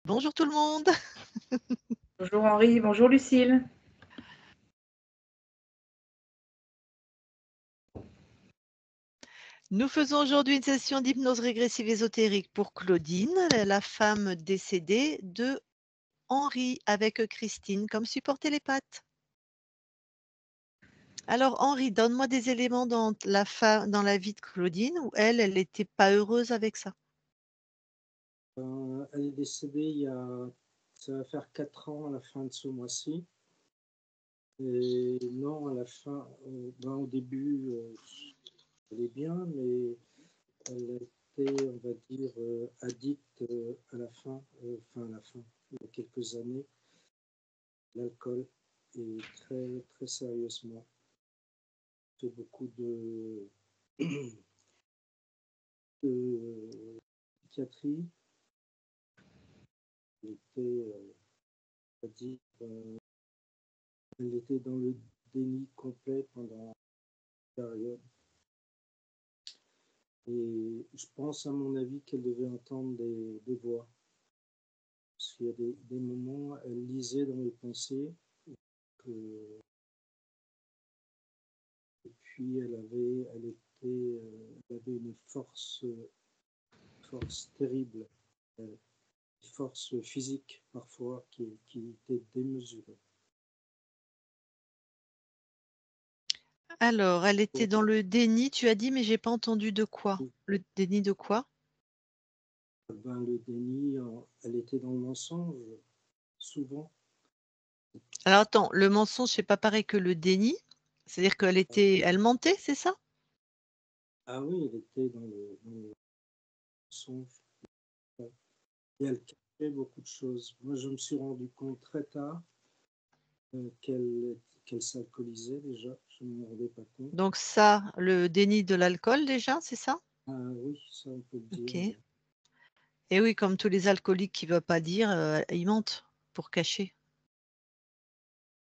Bonjour tout le monde. Bonjour Henri, bonjour Lucille. Nous faisons aujourd'hui une session d'hypnose régressive ésotérique pour Claudine, la femme décédée de Henri, avec Christine comme support télépathe. Alors Henri, donne-moi des éléments dans la vie de Claudine où elle n'était pas heureuse avec ça. Elle est décédée ça va faire 4 ans à la fin de ce mois-ci. Et non, à la fin, au début, elle est bien, mais elle était, on va dire, addicte à la fin, il y a quelques années, l'alcool, et très, très sérieusement. Fait beaucoup de psychiatrie. Elle était, on va dire, elle était dans le déni complet pendant une période. Et je pense, à mon avis, qu'elle devait entendre des voix. Parce qu'il y a des moments, elle lisait dans mes pensées. Et puis, elle avait une force terrible, une force physique parfois qui était démesurée. Alors, elle était dans le déni, tu as dit, mais j'ai pas entendu de quoi. Le déni de quoi? Le déni, elle était dans le mensonge, souvent. Alors attends, le mensonge, c'est pas pareil que le déni. C'est-à-dire elle mentait, c'est ça? Ah oui, elle était dans le mensonge. Et elle cachait beaucoup de choses. Moi, je me suis rendu compte très tard qu'elle s'alcoolisait déjà. Je ne me rendais pas compte. Donc ça, le déni de l'alcool déjà, c'est ça? Ah oui, ça on peut le dire. Ok. Et oui, comme tous les alcooliques qui ne veulent pas dire, ils mentent pour cacher.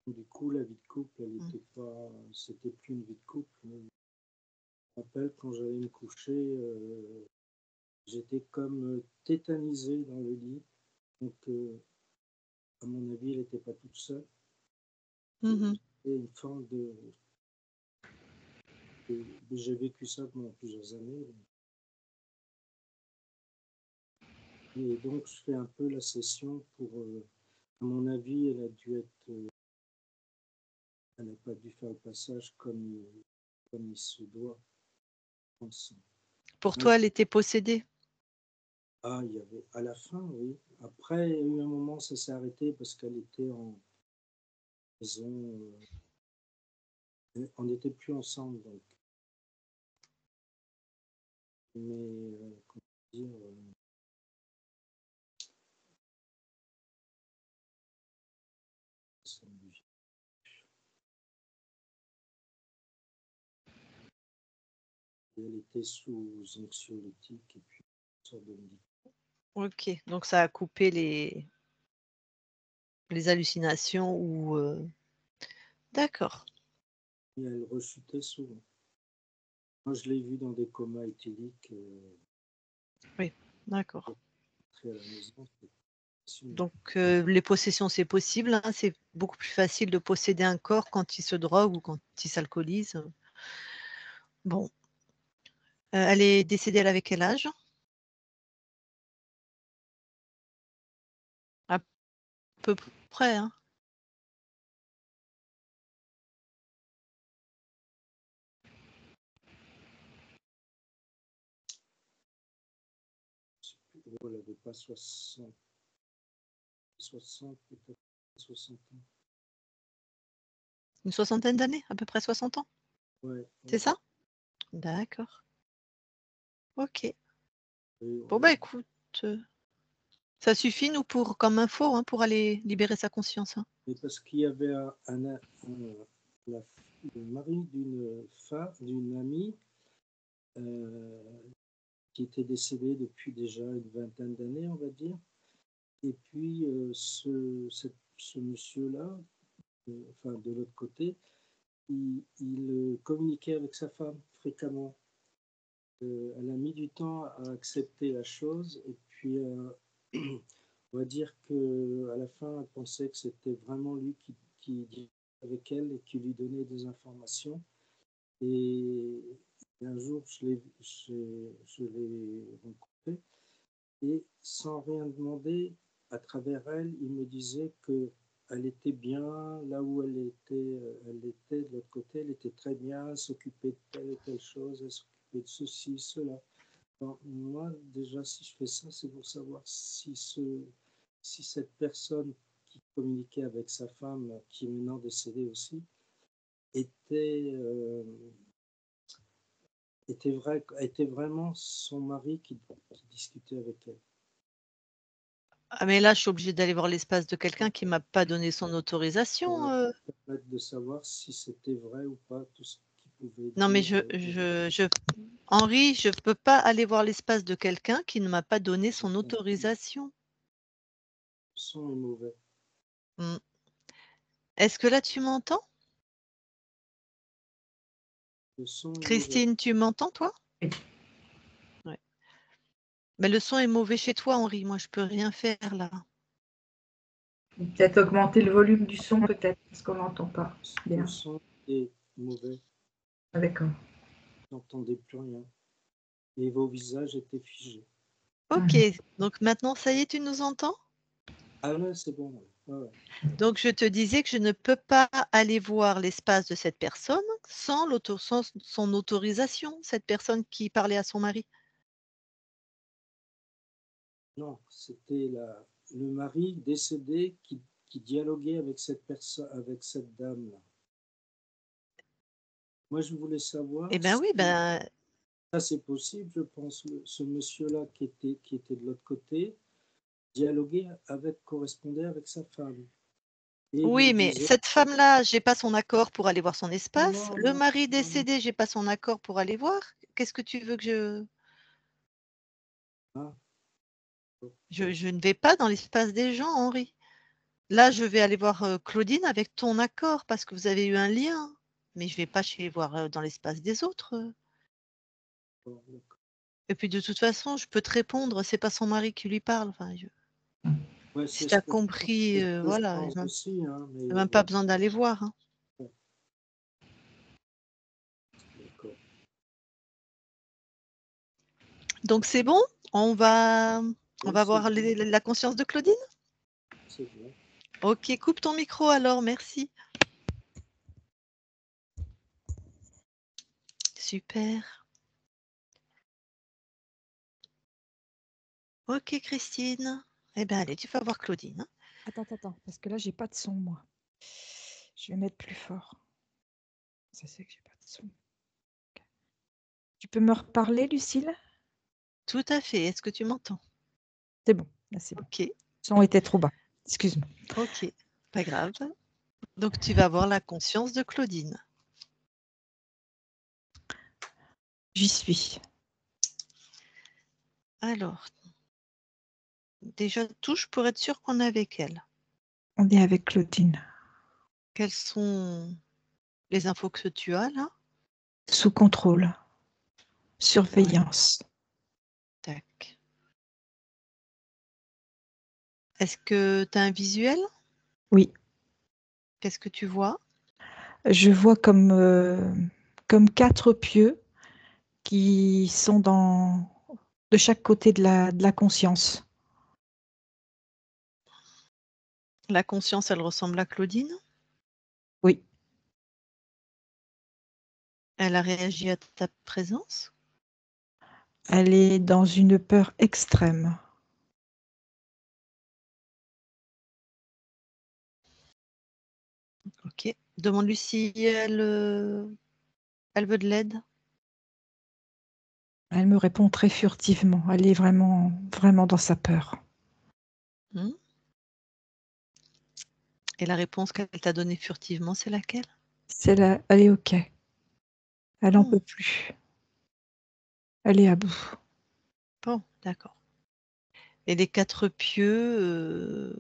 Du coup, la vie de couple, c'était plus une vie de couple. Je me rappelle quand j'allais me coucher, j'étais comme tétanisé dans le lit. Donc, à mon avis, elle n'était pas toute seule. C'était une forme j'ai vécu ça pendant plusieurs années. Et donc, je fais un peu la session pour, à mon avis, elle n'a pas dû faire le passage comme il se doit. Pour toi, elle était possédée? Ah, il y avait, à la fin, oui. Après, il y a eu un moment, ça s'est arrêté parce qu'elle était en maison. On n'était plus ensemble, donc. Mais, comment dire, elle était sous anxiolytique et puis une sorte de médicament. Ok, donc ça a coupé les hallucinations ou... D'accord. Et elle rechutait souvent. Moi, je l'ai vue dans des comas éthyliques. Oui, d'accord. À la maison, donc, les possessions, c'est possible. Hein, c'est beaucoup plus facile de posséder un corps quand il se drogue ou quand il s'alcoolise. Bon. Elle est décédée, elle avait quel âge? À peu près, hein. Elle n'avait pas 60 peut-être 60 ans. Une soixantaine d'années, à peu près 60 ans? Ouais. C'est ça? D'accord. Ok. Bon, Ouais. écoute, ça suffit, nous, comme info, hein, pour aller libérer sa conscience. Hein. Mais parce qu'il y avait le mari d'une amie qui était décédée depuis déjà une vingtaine d'années, on va dire. Et puis, ce monsieur-là, de l'autre côté, il communiquait avec sa femme fréquemment. Elle a mis du temps à accepter la chose, et puis On va dire qu'à la fin, elle pensait que c'était vraiment lui qui discutait avec elle et qui lui donnait des informations. Et un jour, je l'ai rencontré et sans rien demander, à travers elle, il me disait qu'elle était bien là où elle était de l'autre côté, elle était très bien, elle s'occupait de telle et telle chose, elle s'occupait de ceci, cela. Alors, moi, déjà, si je fais ça, c'est pour savoir si cette personne qui communiquait avec sa femme, qui est maintenant décédée aussi, était, était vraiment son mari qui discutait avec elle. Ah, mais là, je suis obligée d'aller voir l'espace de quelqu'un qui ne m'a pas donné son autorisation. Permettre de savoir si c'était vrai ou pas tout ce qu'il pouvait Non, mais dire. Henri, je ne peux pas aller voir l'espace de quelqu'un qui ne m'a pas donné son autorisation. Le son est mauvais. Mm. Est-ce que là, tu m'entends? Le son est Christine, tu m'entends, toi? Oui. Ouais. Mais le son est mauvais chez toi, Henri. Moi, je peux rien faire là. Peut-être augmenter le volume du son, peut-être, parce qu'on n'entend pas bien. Le son est mauvais. Ah, d'accord. Vous n'entendez plus rien. Et vos visages étaient figés. Ok, donc maintenant, ça y est, tu nous entends? Ah là, c'est bon. Ouais. Donc, je te disais que je ne peux pas aller voir l'espace de cette personne sans son autorisation, cette personne qui parlait à son mari. Non, c'était le mari décédé qui dialoguait avec cette personne, avec cette dame-là. Moi, je voulais savoir Eh bien oui, ça c'est possible, je pense, ce monsieur-là qui était de l'autre côté, correspondait avec sa femme. Et il me oui, mais disait, cette femme-là, j'ai pas son accord pour aller voir son espace. non, Le non, mari non, décédé, j'ai pas son accord pour aller voir. Qu'est-ce que tu veux que ah, je ne vais pas dans l'espace des gens, Henri. Là, je vais aller voir Claudine avec ton accord parce que vous avez eu un lien. Mais je vais pas voir dans l'espace des autres. bon, d'accord. Et puis de toute façon, je peux te répondre, c'est pas son mari qui lui parle. Enfin, Ouais, si c'est tu ce as que je compris, c'est ce que je voilà, pense aussi, hein, mais il n'y a même pas besoin d'aller voir. Hein. d'accord. Donc c'est bon, on va Oui, voir la conscience de Claudine. c'est bon. Ok, coupe ton micro alors, merci. Super. Ok, Christine. Eh bien, allez, tu vas voir Claudine. Attends, parce que là, j'ai pas de son, moi. Je vais mettre plus fort. Ça, c'est que j'ai pas de son. Okay. Tu peux me reparler, Lucille? Tout à fait. Est-ce que tu m'entends? C'est bon, là, c'est bon. Ok. Le son était trop bas. Excuse-moi. Ok, pas grave. Donc, tu vas voir la conscience de Claudine. J'y suis. Alors, déjà touche pour être sûr qu'on est avec elle. On est avec Claudine. Quelles sont les infos que tu as là? Sous contrôle. Surveillance. Ouais. Tac. Est-ce que tu as un visuel? Oui. Qu'est-ce que tu vois? Je vois comme 4 pieux qui sont de chaque côté de la conscience. La conscience, elle ressemble à Claudine? Oui. Elle a réagi à ta présence? Elle est dans une peur extrême. Ok. Demande-lui si elle veut de l'aide. Elle me répond très furtivement. Elle est vraiment, vraiment dans sa peur. Et la réponse qu'elle t'a donnée furtivement, c'est laquelle? Elle est OK. Elle n'en peut plus. Elle est à bout. Bon, d'accord. Et les 4 pieux,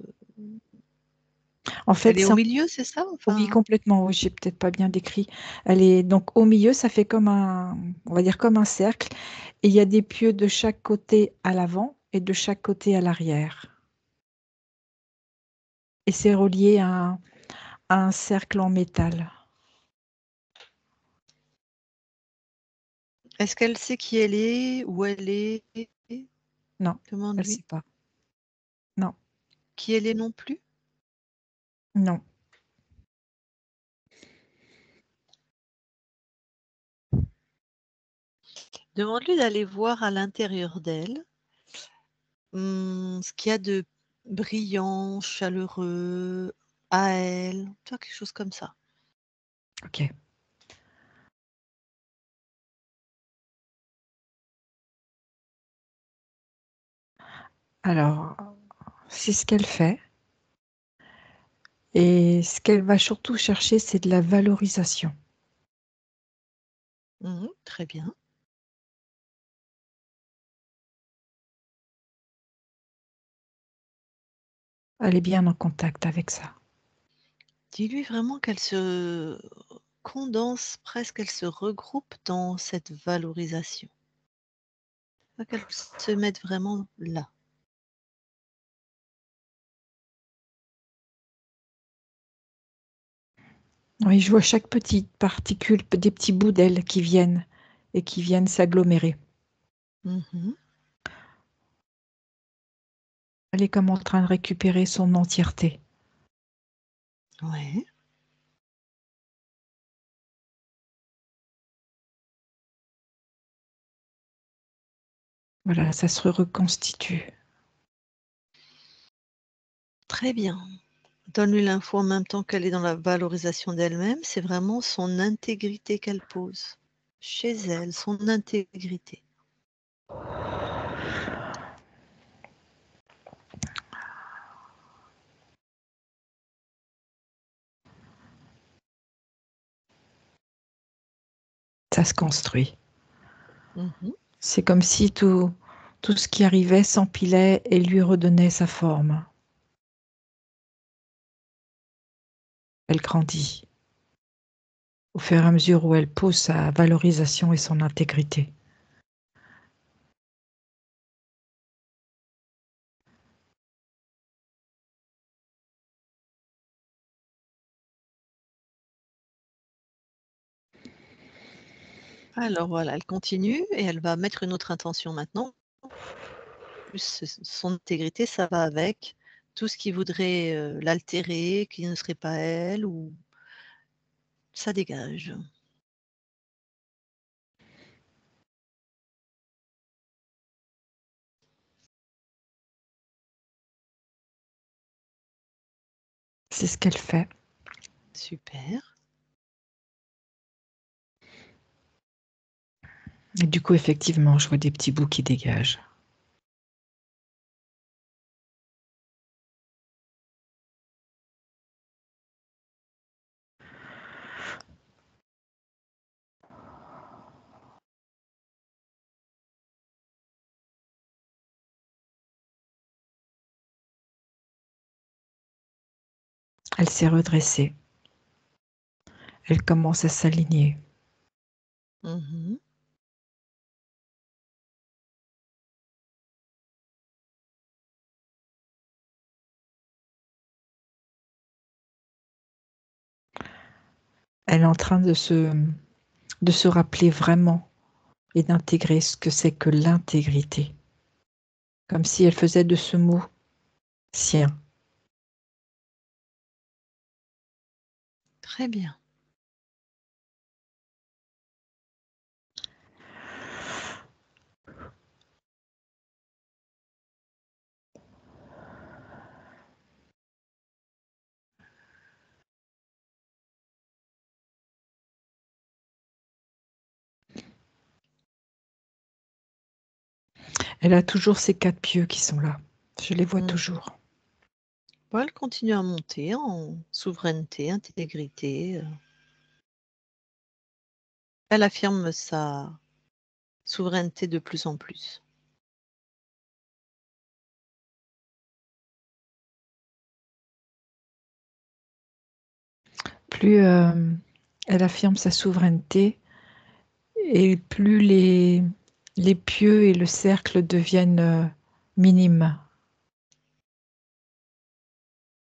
En fait, elle est au milieu, c'est ça? oui, complètement. Oui, j'ai peut-être pas bien décrit. Elle est donc au milieu, ça fait comme on va dire comme un cercle. Et il y a des pieux de chaque côté à l'avant et de chaque côté à l'arrière. et c'est relié à un cercle en métal. Est-ce qu'elle sait qui elle est, où elle est? Non, elle ne Demande-lui. sait pas. Non, Qui elle est non plus? non. Demande-lui d'aller voir à l'intérieur d'elle ce qu'il y a de brillant, chaleureux à elle, tu vois, quelque chose comme ça. Ok. Alors, c'est ce qu'elle fait. Et ce qu'elle va surtout chercher, c'est de la valorisation. Très bien. Elle est bien en contact avec ça. Dis-lui vraiment qu'elle se condense presque, elle se regroupe dans cette valorisation. Qu'elle se mette vraiment là. Oui, je vois chaque petite particule, des petits bouts d'elle qui viennent et qui viennent s'agglomérer. Mhm. Elle est comme en train de récupérer son entièreté. Ouais. Voilà, ça se reconstitue. Très bien. Donne-lui l'info en même temps qu'elle est dans la valorisation d'elle-même. C'est vraiment son intégrité qu'elle pose. Chez elle, son intégrité. Ça se construit. Mhm. C'est comme si tout ce qui arrivait s'empilait et lui redonnait sa forme. Elle grandit au fur et à mesure où elle pose sa valorisation et son intégrité. Alors voilà, elle continue et elle va mettre une autre intention maintenant. Plus son intégrité, ça va avec tout ce qui voudrait l'altérer, qui ne serait pas elle, ou ça dégage. C'est ce qu'elle fait. Super. Et du coup, effectivement, je vois des petits bouts qui dégagent. Elle s'est redressée. Elle commence à s'aligner. Mhm. Elle est en train de se rappeler vraiment et d'intégrer ce que c'est que l'intégrité. Comme si elle faisait de ce mot sien. Très bien. Elle a toujours ces 4 pieux qui sont là. Je les vois Mhm. toujours. Bon, elle continue à monter en souveraineté, intégrité. Elle affirme sa souveraineté de plus en plus. Plus elle affirme sa souveraineté et plus les pieux et le cercle deviennent minimes.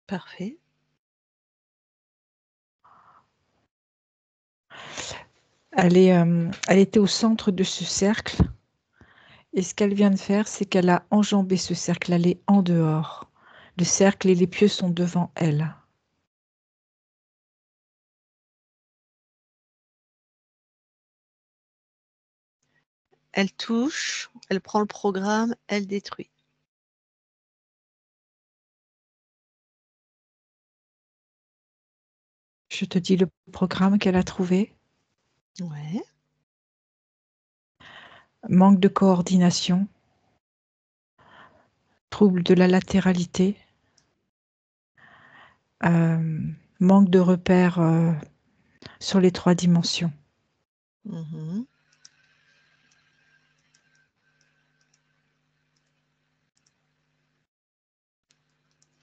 Parfait. Elle était au centre de ce cercle. Et ce qu'elle vient de faire, c'est qu'elle a enjambé ce cercle. Elle est en dehors. Le cercle et les pieux sont devant elle. Elle touche, elle prend le programme, elle détruit. Je te dis le programme qu'elle a trouvé. Ouais. Manque de coordination. Trouble de la latéralité. Manque de repères sur les 3 dimensions. Mhm.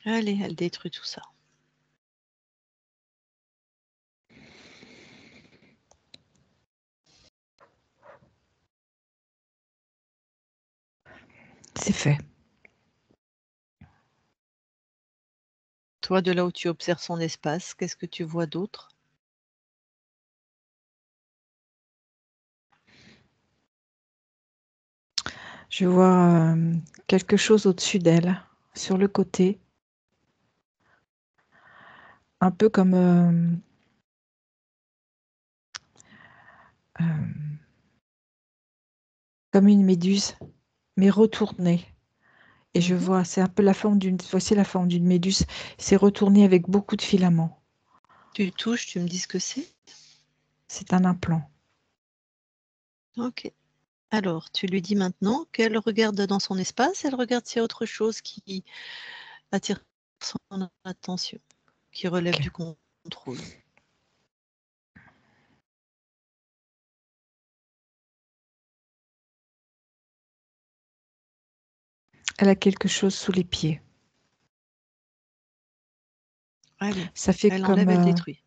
Allez, elle détruit tout ça. C'est fait. Toi, de là où tu observes son espace, qu'est-ce que tu vois d'autre? Je vois quelque chose au-dessus d'elle, sur le côté. Un peu comme une méduse, mais retournée. Et je vois, c'est un peu la forme voici la forme d'une méduse. C'est retourné avec beaucoup de filaments. Tu touches, tu me dis ce que c'est? C'est un implant. Ok. Alors, tu lui dis maintenant qu'elle regarde dans son espace, elle regarde s'il y a autre chose qui attire son attention, qui relève Ok. du contrôle. Elle a quelque chose sous les pieds. Allez, Ça fait elle comme... enlève, elle détruit.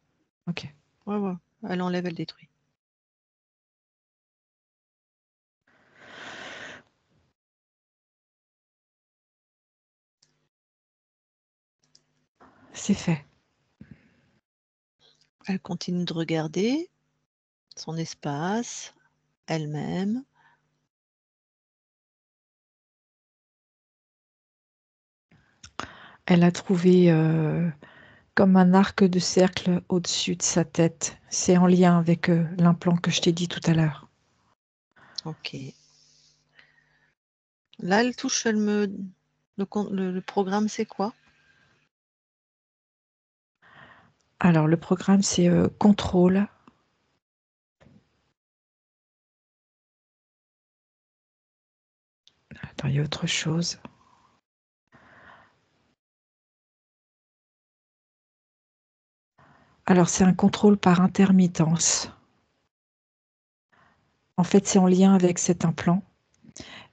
Ok. Ouais, ouais. Elle enlève, elle détruit. C'est fait. Elle continue de regarder son espace, elle-même. Elle a trouvé comme un arc de cercle au-dessus de sa tête. C'est en lien avec l'implant que je t'ai dit tout à l'heure. Ok. Là, elle touche, elle me... Le programme, c'est quoi? Alors, le programme, c'est contrôle. Attends, il y a autre chose. Alors, c'est un contrôle par intermittence. En fait, c'est en lien avec cet implant.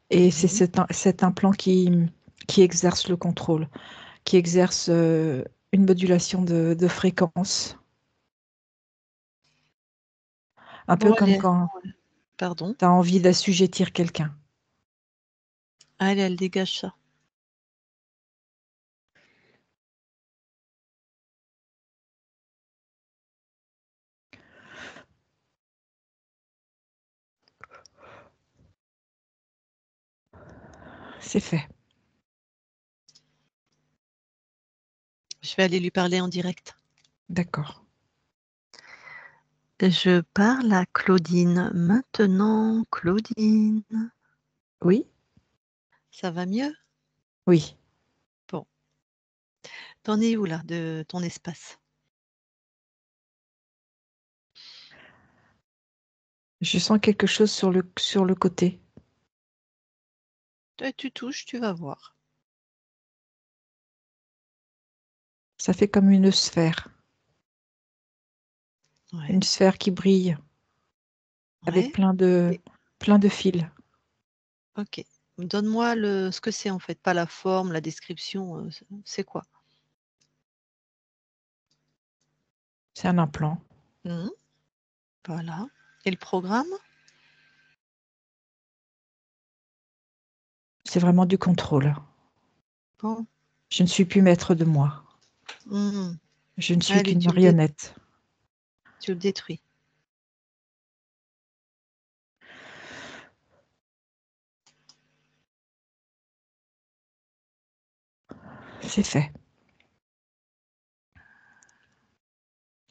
Et c'est cet implant qui exerce le contrôle, qui exerce une modulation de fréquence. Un peu Bon, comme allez, quand pardon. tu as envie d'assujettir quelqu'un. Allez, elle dégage ça. C'est fait. Je vais aller lui parler en direct. D'accord. Je parle à Claudine maintenant. Claudine, Oui? ça va mieux? Oui. Bon. T'en es où là de ton espace? Je sens quelque chose sur le côté. Tu touches, tu vas voir. Ça fait comme une sphère. Ouais. Une sphère qui brille avec Ouais. plein de fils. Ok. Donne-moi ce que c'est en fait, pas la forme, la description. C'est quoi? C'est un implant. Voilà. Et le programme? C'est vraiment du contrôle. Bon. Je ne suis plus maître de moi. Mhm. Je ne suis Allez, qu'une marionnette. tu le détruis. C'est fait.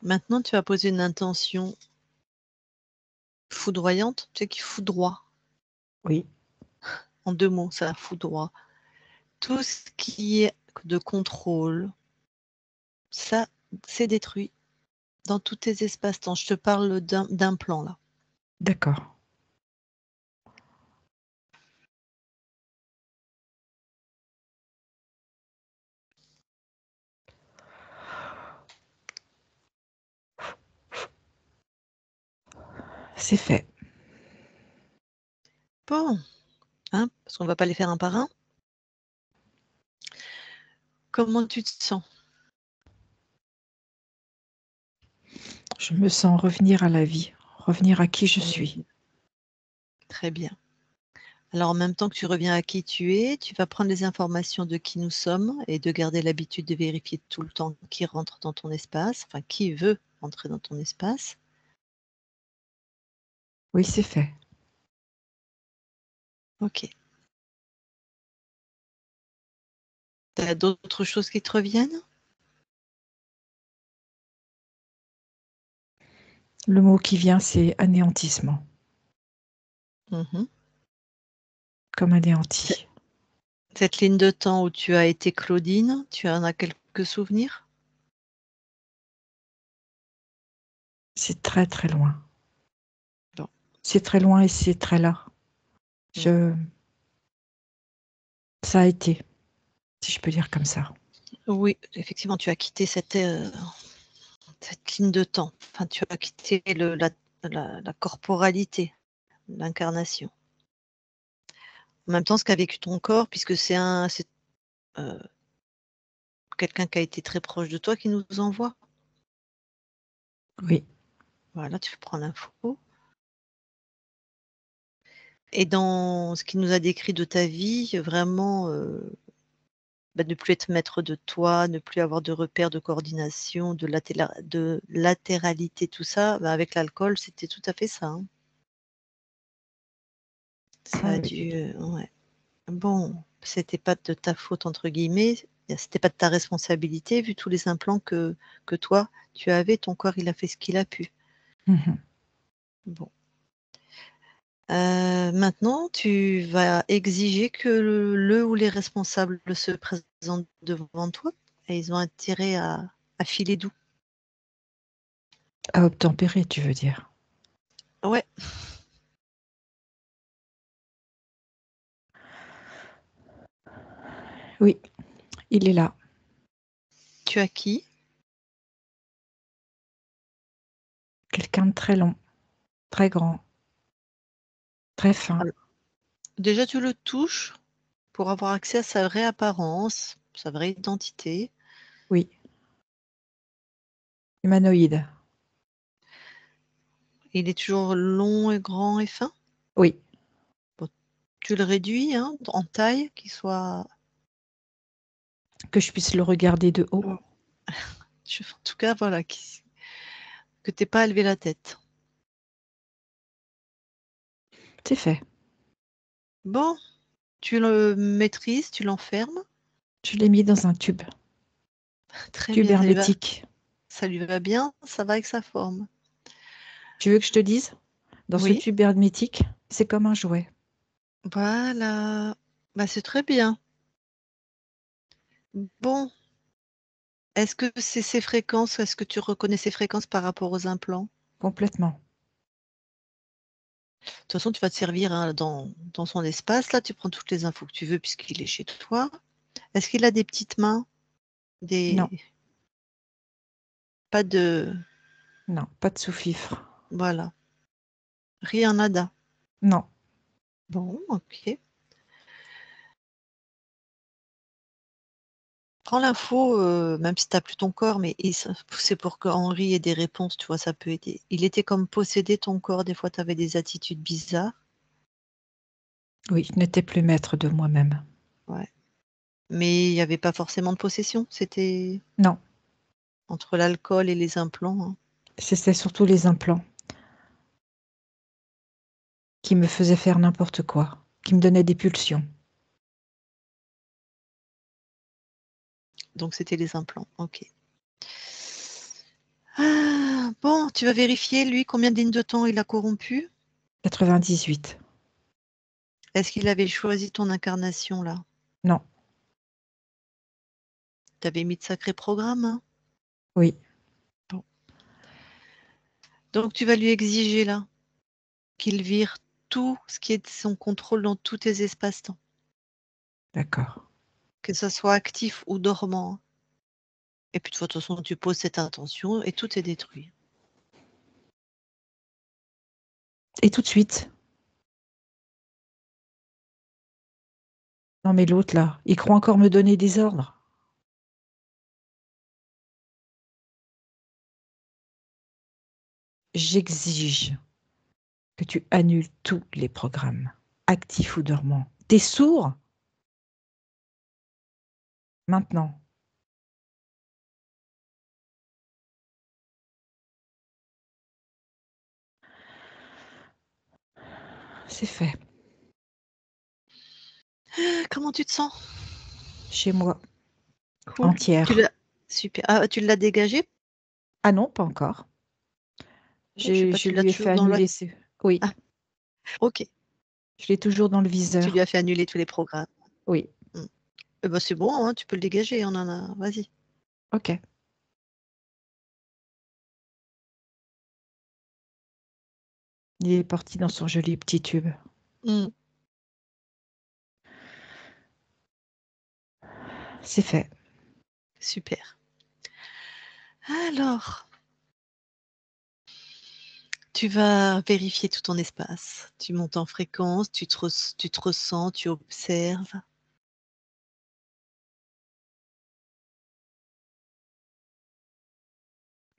Maintenant, tu vas poser une intention foudroyante, tu sais, qui foudroie. Oui. En 2 mots, ça foudroie. Tout ce qui est de contrôle, ça, c'est détruit dans tous tes espaces-temps. Je te parle d'un plan là. D'accord. C'est fait. Bon, hein, parce qu'on va pas les faire un par un. Comment tu te sens? Je me sens revenir à la vie, revenir à qui je suis. Très bien. Alors en même temps que tu reviens à qui tu es, tu vas prendre les informations de qui nous sommes et de garder l'habitude de vérifier tout le temps qui rentre dans ton espace, enfin qui veut entrer dans ton espace. Oui, c'est fait. Ok. Tu as d'autres choses qui te reviennent? Le mot qui vient, c'est anéantissement, Mhm. comme anéanti. Cette ligne de temps où tu as été Claudine, tu en as quelques souvenirs? C'est très très loin. Bon. C'est très loin et c'est très là. Ça a été, si je peux dire comme ça. Oui, effectivement, tu as quitté cette ligne de temps. Enfin, tu as quitté la corporalité, l'incarnation. En même temps, ce qu'a vécu ton corps, puisque c'est euh, quelqu'un qui a été très proche de toi qui nous envoie. Oui, Voilà, tu prends l'info. Et dans ce qu'il nous a décrit de ta vie, vraiment, ne plus être maître de toi, ne plus avoir de repères de coordination, de latéralité, tout ça, avec l'alcool, c'était tout à fait ça. Hein. Ça ah a oui. dû, ouais. Bon, c'était pas de ta faute entre guillemets, c'était pas de ta responsabilité vu tous les implants que toi tu avais, ton corps il a fait ce qu'il a pu. Mhm. Bon. Maintenant, tu vas exiger que le ou les responsables se présentent devant toi et ils ont intérêt à filer doux. À obtempérer, tu veux dire. Ouais, Oui, il est là. tu as qui? Quelqu'un de très long, très grand, très fin. Alors, déjà, tu le touches pour avoir accès à sa vraie apparence, sa vraie identité. Oui, humanoïde. Il est toujours long et grand et fin. Oui, Bon, tu le réduis hein, en taille, qu'il soit. que je puisse le regarder de haut. En tout cas, voilà, que tu n'aies pas à lever la tête. C'est fait. Bon, tu le maîtrises, tu l'enfermes. Je l'ai mis dans un tube. Très Tube bien, hermétique. ça lui va bien, ça va avec sa forme. Tu veux que je te dise? Dans ce Oui, tube hermétique, c'est comme un jouet. voilà. Bah, c'est très bien. Bon, est-ce que c'est ces fréquences, est-ce que tu reconnais ces fréquences par rapport aux implants? Complètement. De toute façon, tu vas te servir hein, dans son espace. Là, tu prends toutes les infos que tu veux puisqu'il est chez toi. Est-ce qu'il a des petites mains? Non, Pas de. non, pas de sous-fifre. Voilà. Rien, nada. Non. Bon, ok. Prends l'info, même si tu as plus ton corps, mais c'est pour que Henri ait des réponses, tu vois, ça peut aider. Il était comme possédé ton corps, des fois tu avais des attitudes bizarres. Oui, je n'étais plus maître de moi-même. Ouais. Mais il n'y avait pas forcément de possession, c'était. Non. entre l'alcool et les implants, hein. C'était surtout les implants qui me faisaient faire n'importe quoi, qui me donnaient des pulsions. Donc c'était les implants, ok. Ah, bon, tu vas vérifier, lui, combien de lignes de temps il a corrompu? 98. Est-ce qu'il avait choisi ton incarnation, là? Non, Tu avais mis de sacrés programmes, hein? oui, Bon. Donc tu vas lui exiger, là, qu'il vire tout ce qui est de son contrôle dans tous tes espaces-temps, d'accord. que ça soit actif ou dormant, hein. Et puis de toute façon, tu poses cette intention et tout est détruit. Et tout de suite. Non mais l'autre là, il croit encore me donner des ordres. J'exige que tu annules tous les programmes, actifs ou dormants. T'es sourd? Maintenant. C'est fait. Comment tu te sens? Chez moi, Cool. entière. Super. Ah, tu l'as dégagé? Ah non, pas encore. Je sais pas, Je tu l'as lui ai fait toujours dans le... annuler. Oui, Ah, ok. je l'ai toujours dans le Tu lui viseur. as fait annuler tous les programmes. Oui, Mm. Eh ben, c'est bon, hein, tu peux le dégager, on en a. Vas-y. ok. Il est parti dans son joli petit tube. Mm. C'est fait. Super. Alors, tu vas vérifier tout ton espace. Tu montes en fréquence, tu te ressens, tu observes.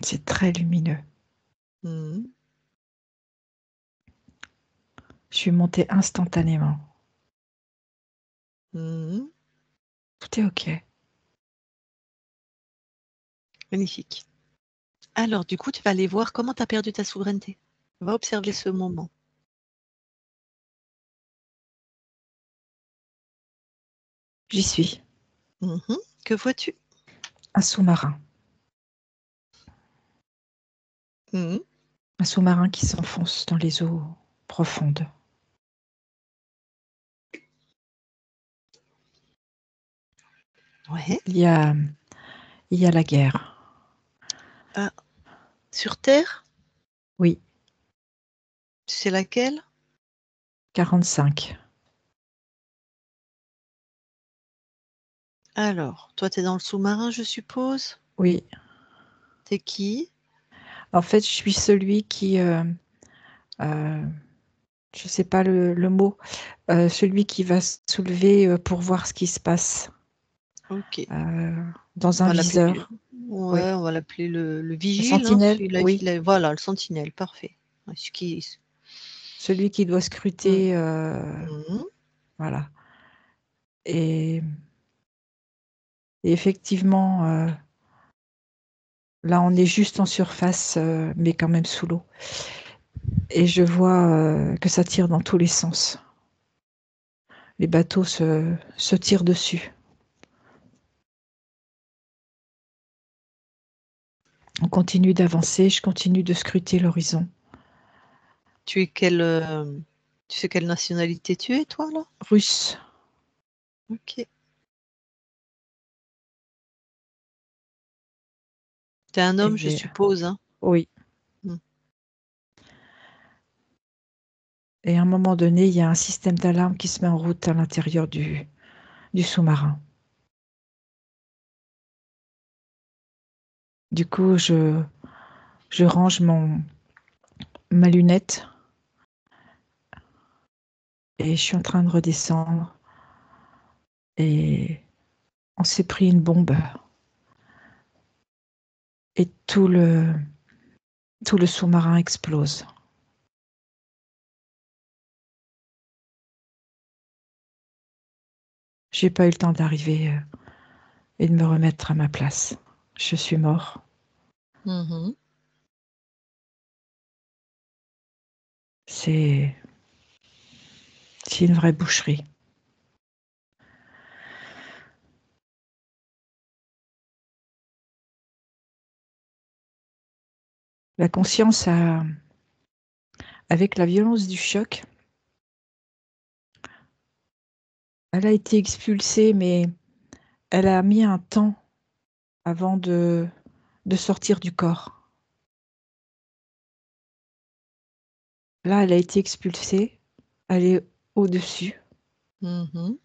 C'est très lumineux. Mm. Je suis montée instantanément. Mm. Tout est ok. Magnifique. Alors, du coup, tu vas aller voir comment tu as perdu ta souveraineté. Va observer ce moment. J'y suis. Mhm. Que vois-tu? Un sous-marin. Mhm. Un sous-marin qui s'enfonce dans les eaux profondes. Ouais. Il y a la guerre. Ah, sur Terre, Oui, tu sais laquelle? 45. Alors, toi, tu es dans le sous-marin, je suppose? Oui. T'es qui? En fait, je suis celui qui, euh, je ne sais pas le mot, celui qui va se soulever pour voir ce qui se passe Ok. dans On un va l'appeler. viseur. Oui. Ouais, on va l'appeler le Le vigile, hein, sentinelle, celui-là oui. voilà, le sentinelle, parfait. Ouais, Celui qui doit Mm. scruter, Mhm. voilà. Et, et effectivement, là, on est juste en surface, mais quand même sous l'eau. Et je vois que ça tire dans tous les sens. Les bateaux se tirent dessus. On continue d'avancer, je continue de scruter l'horizon. Tu sais quelle nationalité tu es, toi, là? Russe, Ok. T'es un homme, je et suppose, hein? oui. Mm. Et à un moment donné, il y a un système d'alarme qui se met en route à l'intérieur du sous-marin. Du coup, je range ma lunette et je suis en train de redescendre. Et on s'est pris une bombe. Et tout le sous-marin explose. J'ai pas eu le temps d'arriver et de me remettre à ma place. Je suis mort. Mhm. C'est une vraie boucherie. La conscience avec la violence du choc, elle a été expulsée, mais elle a mis un temps avant de sortir du corps. Là, elle a été expulsée, elle est au-dessus, Mhm.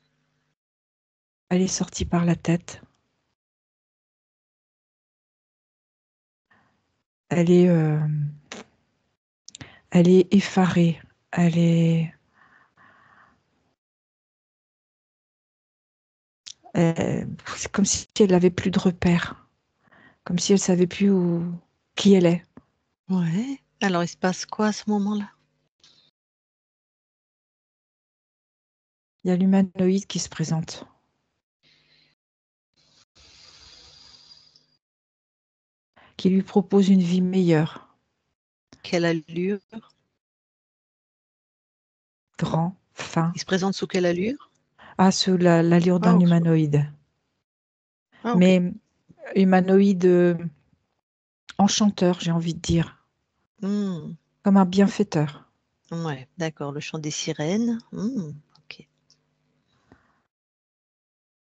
elle est sortie par la tête. Elle est effarée, c'est comme si elle n'avait plus de repères, comme si elle savait plus qui elle est. Ouais. Alors, il se passe quoi à ce moment-là? Il y a l'humanoïde qui se présente. Qui lui propose une vie meilleure. Quelle allure? Grand, fin. Il se présente sous quelle allure? Sous l'allure d'un Ah, humanoïde. ok. Mais humanoïde enchanteur, j'ai envie de dire. Hmm. Comme un bienfaiteur. Ouais, d'accord. Le chant des sirènes. Ok.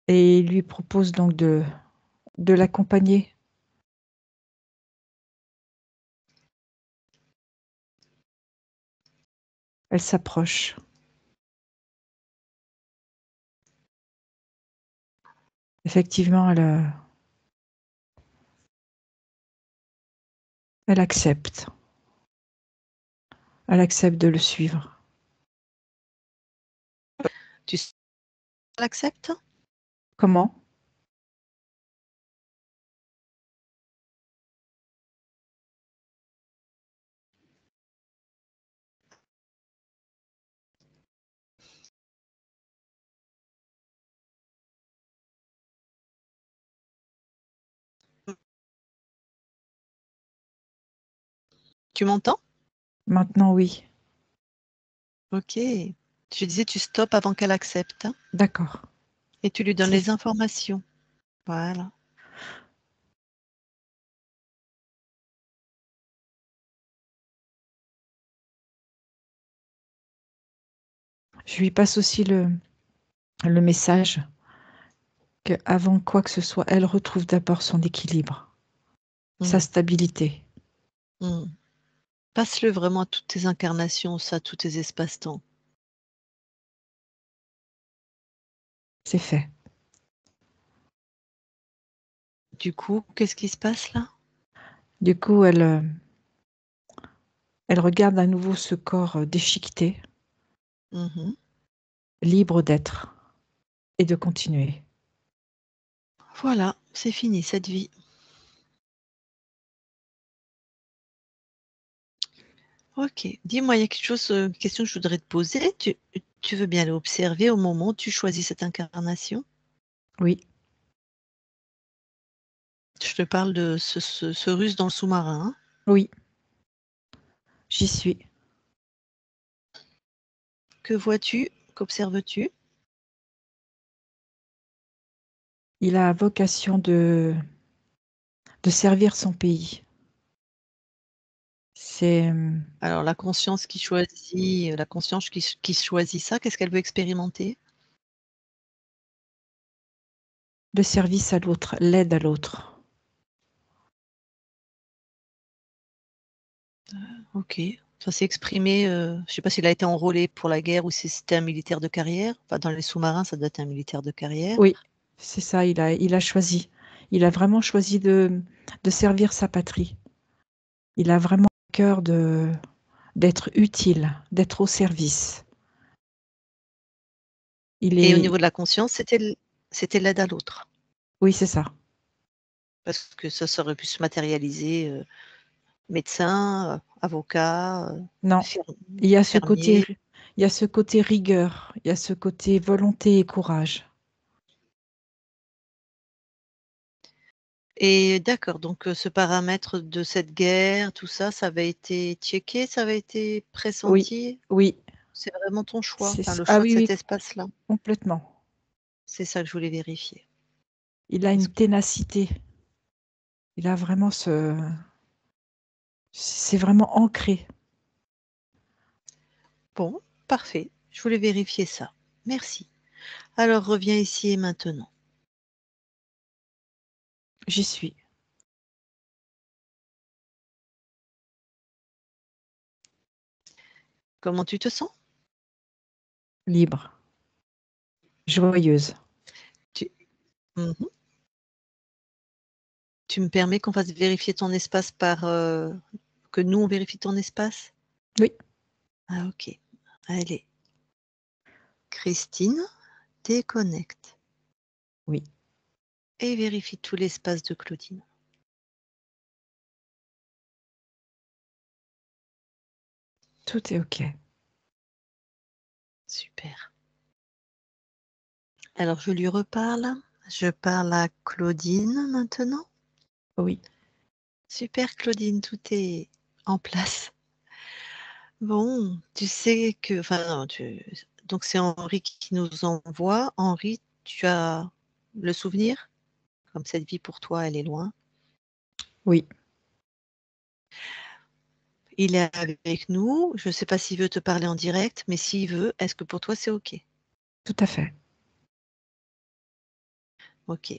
Et il lui propose donc de l'accompagner. Elle s'approche. Effectivement, elle accepte. Elle accepte de le suivre. Tu l'acceptes? Comment? Tu m'entends? Maintenant, oui. Ok. Tu disais tu stoppes avant qu'elle accepte, hein, D'accord. et tu lui donnes les informations. Voilà. Je lui passe aussi le message qu'avant quoi que ce soit, elle retrouve d'abord son équilibre, sa stabilité. Passe-le vraiment à toutes tes incarnations, ça, à tous tes espaces-temps. C'est fait. Du coup, qu'est-ce qui se passe là? Du coup, elle regarde à nouveau ce corps déchiqueté, libre d'être et de continuer. Voilà, c'est fini cette vie. Ok, dis-moi, il y a quelque chose, une question que je voudrais te poser. Tu veux bien l'observer au moment où tu choisis cette incarnation? Oui, Je te parle de ce russe dans le sous-marin, hein. oui, j'y suis. Que vois-tu? Qu'observes-tu? Il a vocation de servir son pays. C'est Alors la conscience qui choisit, qui choisit ça, qu'est-ce qu'elle veut expérimenter? le service à l'autre, l'aide à l'autre. Ok. Ça s'est exprimé, je ne sais pas s'il a été enrôlé pour la guerre ou si c'était un militaire de carrière. Enfin, dans les sous-marins, ça doit être un militaire de carrière. Oui, c'est ça, il a choisi. Il a vraiment choisi de servir sa patrie. Il a vraiment à cœur d'être utile, d'être au service. Et au niveau de la conscience, c'était l'aide à l'autre. Oui, c'est ça. Parce que ça aurait pu se matérialiser, médecin, avocat, Non, fer il y a fermier. ce côté rigueur, il y a ce côté volonté et courage. Et d'accord, donc ce paramètre de cette guerre, tout ça, ça avait été checké, ça avait été Oui, pressenti? oui. C'est vraiment ton choix, C'est enfin le ah choix de oui, cet oui, espace-là? complètement. C'est ça que je voulais vérifier. Il a Parce une que ténacité. Il a vraiment c'est vraiment ancré. bon, parfait, je voulais vérifier ça. Merci. Alors reviens ici et maintenant. J'y suis. Comment tu te sens? Libre, joyeuse. Tu Mmh. Tu me permets qu'on fasse vérifier ton espace par, que nous on vérifie ton espace? Oui, Ah OK. Allez, Christine, déconnecte oui, et vérifie tout l'espace de Claudine. tout est OK. Super. Alors je lui reparle. Je parle à Claudine maintenant. Oui, Super Claudine, tout est en place. Bon, tu sais que enfin non, donc c'est Henri qui nous envoie. Henri, tu as le souvenir? Comme cette vie pour toi, elle est loin. oui, Il est avec nous. Je ne sais pas s'il veut te parler en direct, mais s'il veut, est-ce que pour toi c'est OK? tout à fait. OK.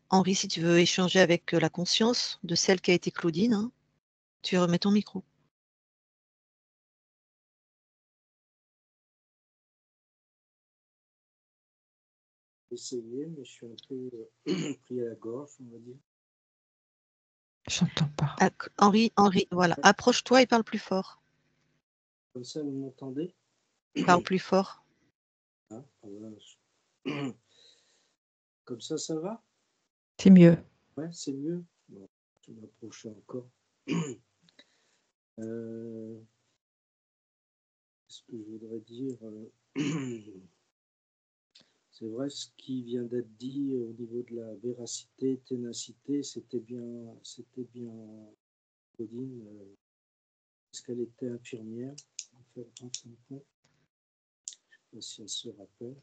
Henri, si tu veux échanger avec, la conscience de celle qui a été Claudine, hein, tu remets ton micro. Essayer, mais je suis un peu pris à la gorge, on va dire. J'entends pas. Ah, Henri, voilà, approche-toi et parle plus fort. Comme ça, vous m'entendez? Parle plus fort. Ah, voilà. Comme ça va? C'est mieux. Ouais, c'est mieux. Bon, je vais m'approcher encore. Ce que je voudrais dire, c'est vrai ce qui vient d'être dit au niveau de la véracité, ténacité, c'était bien Claudine, parce qu'elle était infirmière, en fait, en fin de compte. Je ne sais pas si elle se rappelle.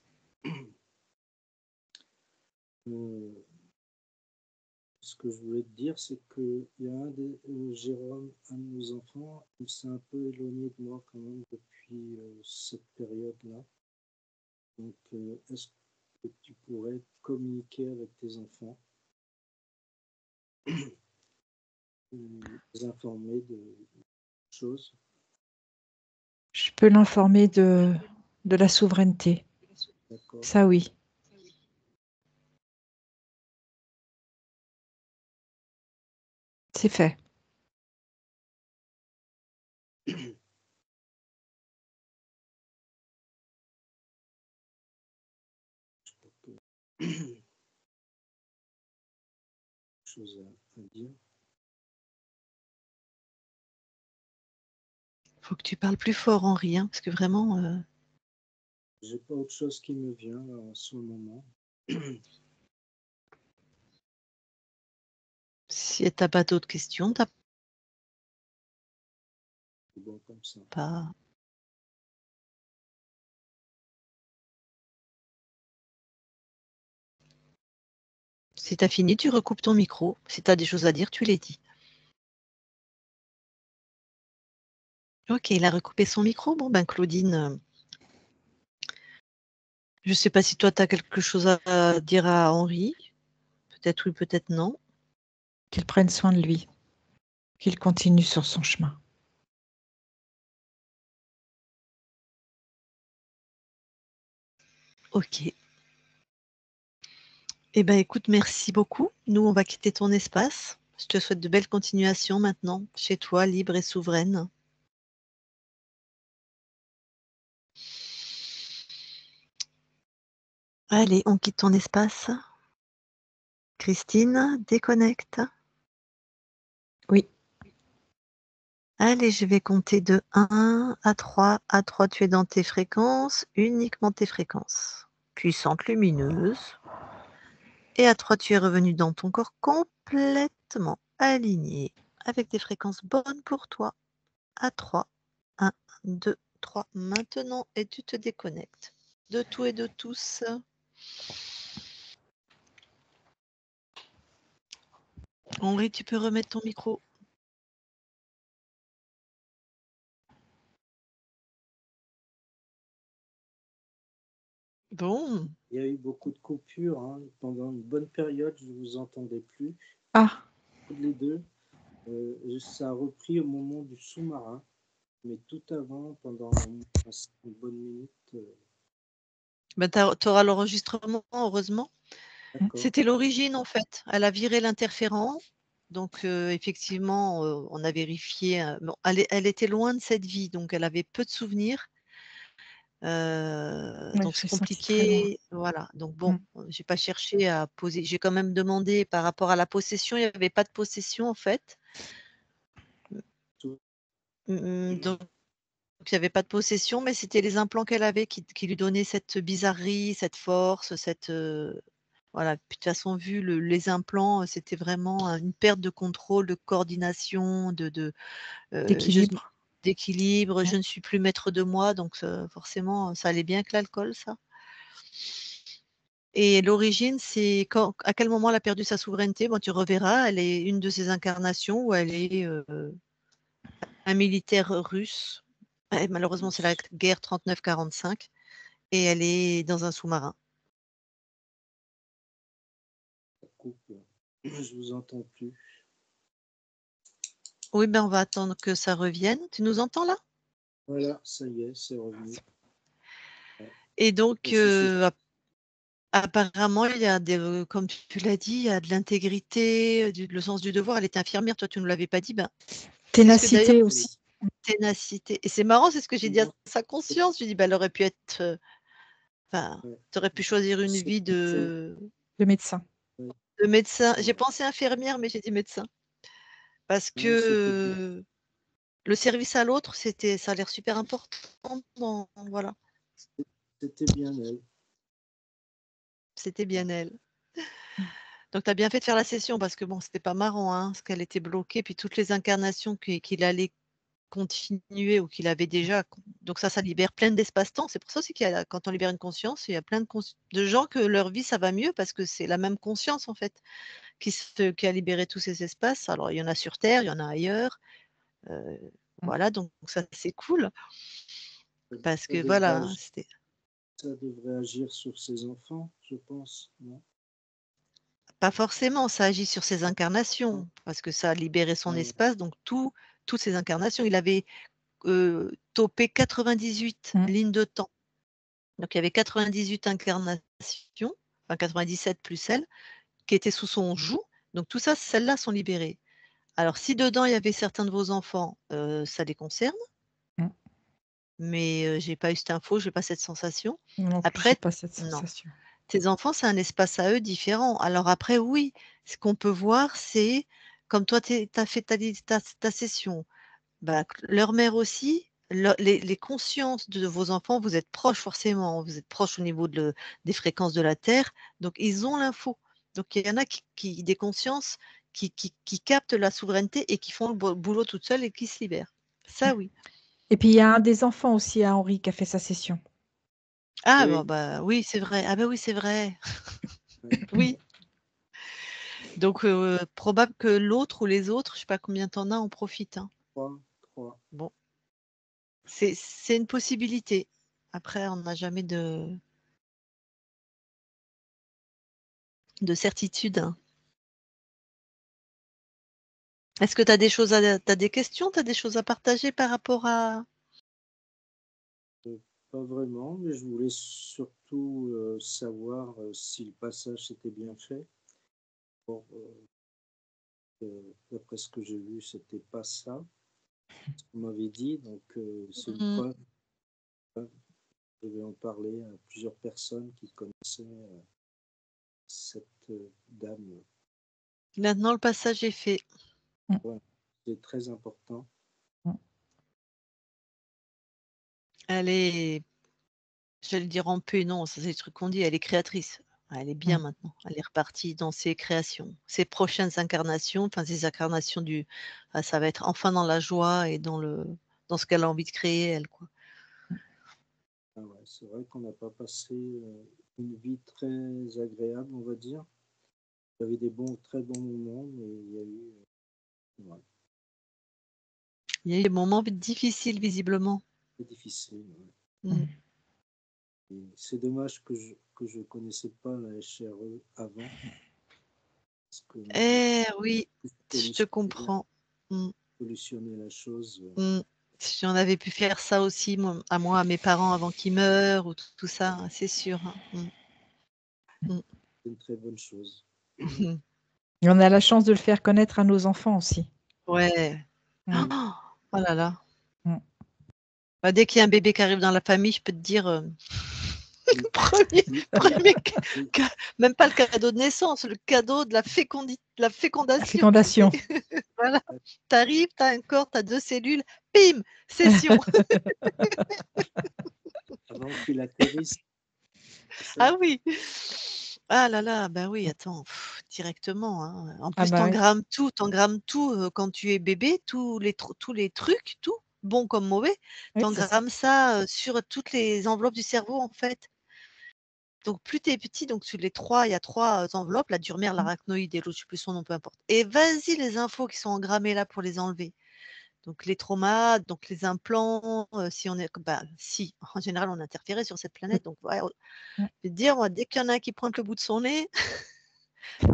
Ce que je voulais te dire, c'est qu'il y a Jérôme, un de nos enfants, il s'est un peu éloigné de moi quand même depuis cette période-là. Donc, est-ce que tu pourrais communiquer avec tes enfants, les informer de choses? Je peux l'informer de la souveraineté. D'accord. Ça, oui. C'est fait. Chose à dire. Faut que tu parles plus fort, Henri, hein, parce que vraiment, J'ai pas autre chose qui me vient là, en ce moment. si tu as pas d'autres questions, tu as C'est bon comme ça. pas si tu as fini, tu recoupes ton micro. Si tu as des choses à dire, tu les dis. OK, il a recoupé son micro. Bon, ben, Claudine, je sais pas si toi tu as quelque chose à dire à Henri? Peut-être oui, peut-être non. Qu'il prenne soin de lui. Qu'il continue sur son chemin. OK. Eh ben, écoute, merci beaucoup. Nous, on va quitter ton espace. Je te souhaite de belles continuations maintenant, chez toi, libre et souveraine. Allez, on quitte ton espace. Christine, déconnecte. Oui, Allez, je vais compter de 1 à 3. À 3, tu es dans tes fréquences, uniquement tes fréquences. Puissante lumineuse. Et à 3, tu es revenu dans ton corps complètement aligné, avec des fréquences bonnes pour toi. À 3, 1, 2, 3, maintenant, et tu te déconnectes de tout et de tous. Henri, tu peux remettre ton micro. Bon, Il y a eu beaucoup de coupures. Hein. Pendant une bonne période, je ne vous entendais plus. Ah, Toutes les deux. Ça a repris au moment du sous-marin. Mais tout avant, pendant une bonne minute. ben tu auras l'enregistrement, heureusement. D'accord. C'était l'origine, en fait. Elle a viré l'interférent. Donc, effectivement, on a vérifié. Bon, elle était loin de cette vie, donc elle avait peu de souvenirs. ouais, Donc, je c'est l'ai senti très loin. compliqué. Voilà. Donc, bon, j'ai pas cherché à poser. J'ai quand même demandé par rapport à la possession. Il n'y avait pas de possession, en fait. Tout- Donc, il n'y avait pas de possession, mais c'était les implants qu'elle avait qui lui donnaient cette bizarrerie, cette force, cette. Voilà. Puis, de toute façon, vu les implants, c'était vraiment une perte de contrôle, de coordination, D'équilibre. d'équilibre. Je Mm. ne suis plus maître de moi, donc forcément, ça allait bien avec l'alcool, ça. Et l'origine, c'est à quel moment elle a perdu sa souveraineté. Bon, tu reverras, elle est une de ces incarnations où elle est un militaire russe. Et malheureusement, c'est la guerre 39-45 et elle est dans un sous-marin. Ça coupe. Je vous entends plus. Oui, ben on va attendre que ça revienne. Tu nous entends là? Voilà, ça y est, c'est revenu. Et donc, Pas de souci. apparemment, il y a comme tu l'as dit, il y a de l'intégrité, le sens du devoir. Elle était infirmière, toi tu ne nous l'avais pas dit. Ben, c'est ce que d'ailleurs, Ténacité aussi. ténacité. Et c'est marrant, c'est ce que j'ai dit à Non, sa conscience. Je lui dis, ben, elle aurait pu être. Enfin, ouais. tu aurais pu choisir une vie C'est- Le médecin. ouais, de médecin. J'ai ouais. pensé infirmière, mais j'ai dit médecin. Parce Non, c'était bien. que le service à l'autre, ça a l'air super important. Voilà, C'était bien elle. c'était bien elle. Donc, tu as bien fait de faire la session parce que bon, c'était pas marrant, hein, parce qu'elle était bloquée, puis toutes les incarnations qu'il allait continuer ou qu'il avait déjà. Donc ça libère plein d'espace-temps. C'est pour ça aussi quand on libère une conscience, il y a plein de gens que leur vie, ça va mieux parce que c'est la même conscience, en fait, qui a libéré tous ces espaces. Alors, il y en a sur Terre, il y en a ailleurs. Voilà, donc ça, c'est cool parce Ça que devrait, voilà, c'était. ça devrait agir sur ses enfants, je pense. Non. Pas forcément, ça agit sur ses Ah, incarnations, parce que ça a libéré son ouais. espace, donc toutes ses incarnations. Il avait topé 98 Mm. lignes de temps. Donc il y avait 98 incarnations, enfin 97 plus elle, qui étaient sous son joug. Donc tout ça, celles-là sont libérées. Alors si dedans il y avait certains de vos enfants, ça les concerne, Mm. mais j'ai pas eu cette info, j'ai pas cette sensation. Moi non plus, j'ai Après, pas cette non. sensation. Tes enfants, c'est un espace à eux différent. Alors après, oui, ce qu'on peut voir, c'est comme toi, tu as fait ta session, bah, leur mère aussi, les consciences de vos enfants, vous êtes proches forcément, vous êtes proches au niveau des fréquences de la Terre, donc ils ont l'info. Donc il y en a des consciences qui captent la souveraineté et qui font le boulot toutes seules et qui se libèrent. Ça, oui. Et puis il y a un des enfants aussi à Henri qui a fait sa session. Ah, Oui. bon, bah oui, c'est vrai. Ah, bah oui, c'est vrai. Ouais. Oui. Donc, probable que l'autre ou les autres, je sais pas combien t'en as, en profitent, hein. 3. Bon, c'est une possibilité. Après, on n'a jamais de certitude, hein. Est-ce que tu as des choses t'as des questions, tu as des choses à partager par rapport à. Pas vraiment, mais je voulais surtout savoir si le passage s'était bien fait. Bon, d'après ce que j'ai vu, c'était pas ça, ce qu'on m'avait dit, donc c'est une Mmh. preuve. Je vais en parler à plusieurs personnes qui connaissaient cette dame. Maintenant, le passage est fait. Voilà. C'est très important. Elle est, j'allais dire en paix, non, ça c'est le truc qu'on dit, elle est créatrice. Elle est bien Mm. maintenant. Elle est repartie dans ses créations. Ses prochaines incarnations, enfin ses incarnations ça va être enfin dans la joie et dans ce qu'elle a envie de créer, elle, quoi. Ah ouais, c'est vrai qu'on n'a pas passé une vie très agréable, on va dire. Il y avait des très bons moments, mais il y a eu. Ouais, Il y a eu des moments difficiles, visiblement. c'est difficile. Ouais. Mm. Et c'est dommage que je connaissais pas la SRE avant, parce que Oui, je te comprends. Mm. solutionner la chose. Mm. Si on avait pu faire ça aussi, à mes parents avant qu'ils meurent, ou tout ça, hein, c'est sûr. Hein. Mm. C'est une très bonne chose. Mm. Et on a la chance de le faire connaître à nos enfants aussi. Ouais. Mm. Oh là là. Mm. Bah, dès qu'il y a un bébé qui arrive dans la famille, je peux te dire, Oui. premier Oui. même pas le cadeau de naissance, le cadeau de la La fécondation. fécondation. Voilà. Tu arrives, tu as un corps, tu as 2 cellules, bim, session. Avant qu'il atterrisse. Ah oui. Ah là là, bah oui, attends, directement, hein. En Ah plus, bah oui. t'engrammes tout, quand tu es bébé, tous les trucs, tout, bons comme mauvais, Oui, c'est ça. t'engrammes ça, sur toutes les enveloppes du cerveau, en fait. Donc plus tu es petit, donc sur les 3, il y a 3 enveloppes, la dure-mère, l'arachnoïde et l'autre, je sais plus son nom, peu importe. Et vas-y les infos qui sont engrammées là pour les enlever. Donc les traumas, donc les implants, si on est si, en général, on interférait sur cette planète, donc ouais, Mm. je vais te dire, moi, dès qu'il y en a un qui pointe le bout de son nez,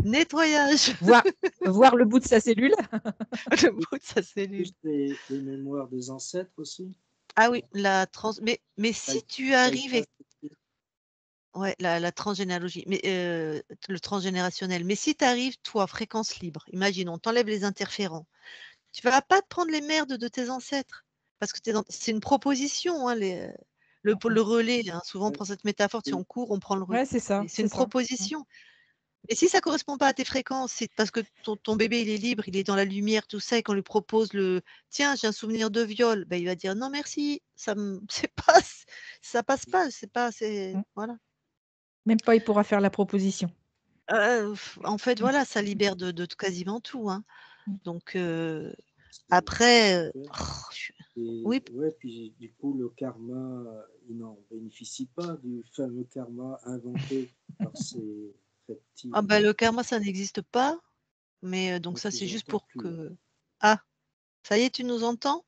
nettoyage, Voir le bout de sa cellule. le bout de sa cellule. Plus les mémoires des ancêtres aussi. Ah oui, mais si tu arrives et aussi. ouais, la transgénéalogie, mais le transgénérationnel, mais si tu arrives, toi, fréquence libre, imagine, on t'enlève les interférents, tu vas pas te prendre les merdes de tes ancêtres parce que c'est une proposition, hein, le relais, hein, souvent on Ouais, prend cette métaphore, si oui. on court, on prend le relais. Ouais, c'est ça, C'est c'est une ça. proposition. Et si ça correspond pas à tes fréquences, c'est parce que ton bébé, il est libre, il est dans la lumière, tout ça, et qu'on lui propose tiens, j'ai un souvenir de viol, ben, il va dire non merci, c'est pas, ça passe pas, Mm. voilà. Même pas, il pourra faire la proposition. En fait, Mm. voilà, ça libère de quasiment tout, hein. Mm. Donc C'est après, super. oh, Et oui, ouais, puis du coup, le karma, il n'en bénéficie pas du fameux karma inventé par ces reptiles. ah bah, le karma, ça n'existe pas, mais donc Moi, ça, je c'est vous juste entends pour plus. que ah, ça y est, tu nous entends?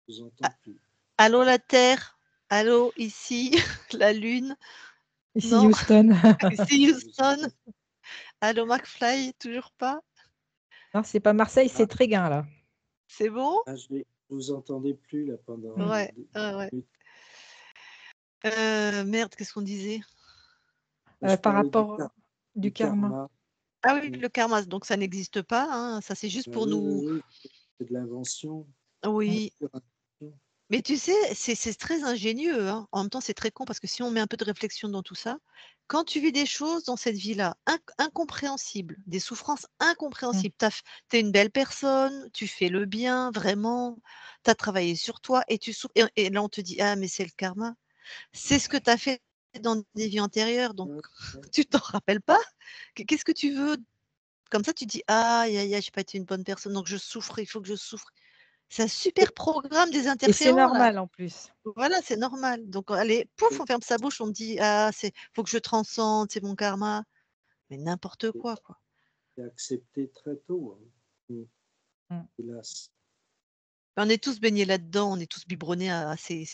Je vous entends A plus. Allô la Terre? Allô, ici, la Lune? Ici Non? Houston. Ici Je vous Houston? entends. Allô McFly? Toujours pas? Non, c'est pas Marseille, c'est Ah, Tréguin, là. C'est bon? je vous entendais plus là pendant Mm. Ouais, 2 ouais. minutes. Merde, qu'est-ce qu'on disait? Je Par parlais rapport du du karma. karma. Ah oui, Mm. le karma, donc ça n'existe pas, hein, ça c'est juste pour Oui, nous. oui, oui, c'est de l'invention. Mm. Oui, mais tu sais, c'est très ingénieux, hein. En même temps, c'est très con parce que si on met un peu de réflexion dans tout ça, quand tu vis des choses dans cette vie-là, incompréhensibles, des souffrances Mm. incompréhensibles, tu es une belle personne, tu fais le bien, vraiment, tu as travaillé sur toi et tu souffres. Et là, on te dit, ah, mais c'est le karma. C'est ce que tu as fait dans des vies antérieures, donc Ouais, ouais. tu t'en rappelles pas. Qu'est-ce que tu veux? Comme ça, tu dis, ah, aïe, aïe, aïe, j'ai pas été une bonne personne, donc je souffre, il faut que je souffre. C'est un Et, super programme des et c'est interférents, là. normal en plus. Voilà, c'est normal. Donc, allez, pouf, Et- on ferme sa bouche, on dit, ah, faut que je transcende, c'est mon karma. Mais n'importe et quoi, quoi. c'est accepté très tôt, hein. Mm. Hélas. On est tous baignés là-dedans, on est tous biberonnés à ces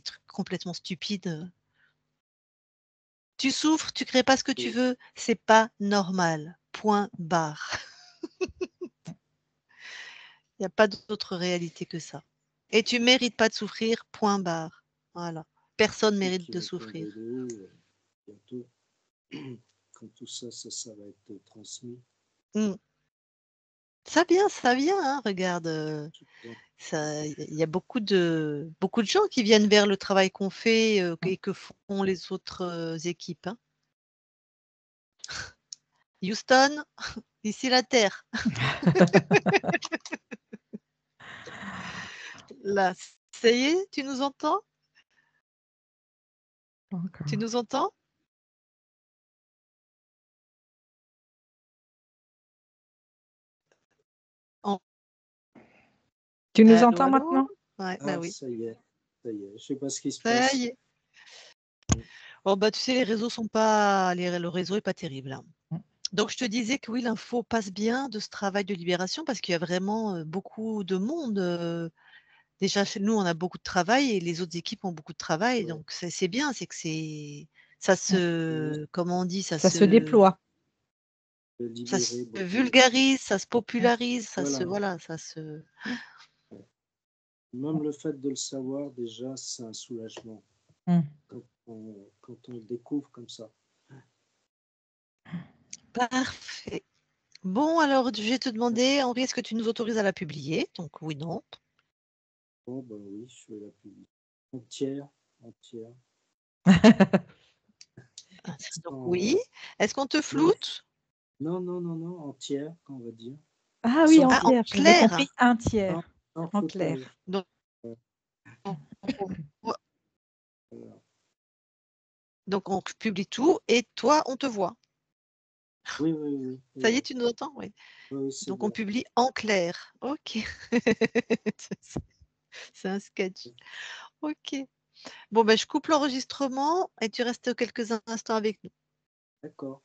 trucs complètement stupides. Tu souffres, tu crées pas ce que tu Et veux, c'est pas normal. Point barre. Il n'y a pas d'autre réalité que ça. Et tu mérites pas de souffrir, point barre. Voilà. Personne trucs mérite qui de vont tomber souffrir. de haut bientôt, quand tout ça, ça va être transmis. Mm. Ça vient, hein, regarde. Il y a beaucoup de gens qui viennent vers le travail qu'on fait et que font les autres équipes, hein. Houston, ici la Terre. Là, ça y est, tu nous entends? Encore. Tu nous entends? Tu nous Allô, entends allô? maintenant? Ouais, Ah, oui. ça y est. Je sais pas ce qui se Ça passe. y est. Bon, bah, tu sais, les réseaux sont pas, le réseau est pas terrible, hein. Mm. Donc, je te disais que oui, l'info passe bien de ce travail de libération parce qu'il y a vraiment beaucoup de monde. Déjà, chez nous, on a beaucoup de travail et les autres équipes ont beaucoup de travail. Ouais. Donc, c'est bien, c'est que ça se, comment on dit, Ça se déploie. ça Libérer se beaucoup. vulgarise, ça se popularise, ça se, Voilà. voilà, ça se. Même le fait de le savoir, déjà, c'est un soulagement Mm. quand on le découvre comme ça. Parfait. Bon, alors, je vais te demander, Henri, est-ce que tu nous autorises à la publier? Donc, oui, non. Bon, ben oui, je vais la publier. Entière. Donc, Sans, oui. Est-ce qu'on te non, floute? non, entière, on va dire. Ah oui, Sans Ah, en entière. J'avais clair. compris un tiers. sans, sans En floutage. clair. Donc, Voilà. donc, on publie tout et toi, on te voit. Oui. Ça y est, tu nous entends? Oui. Oui, c'est Donc, on bon. publie en clair. OK. C'est un sketch. OK. Bon, ben, je coupe l'enregistrement et tu restes quelques instants avec nous. D'accord.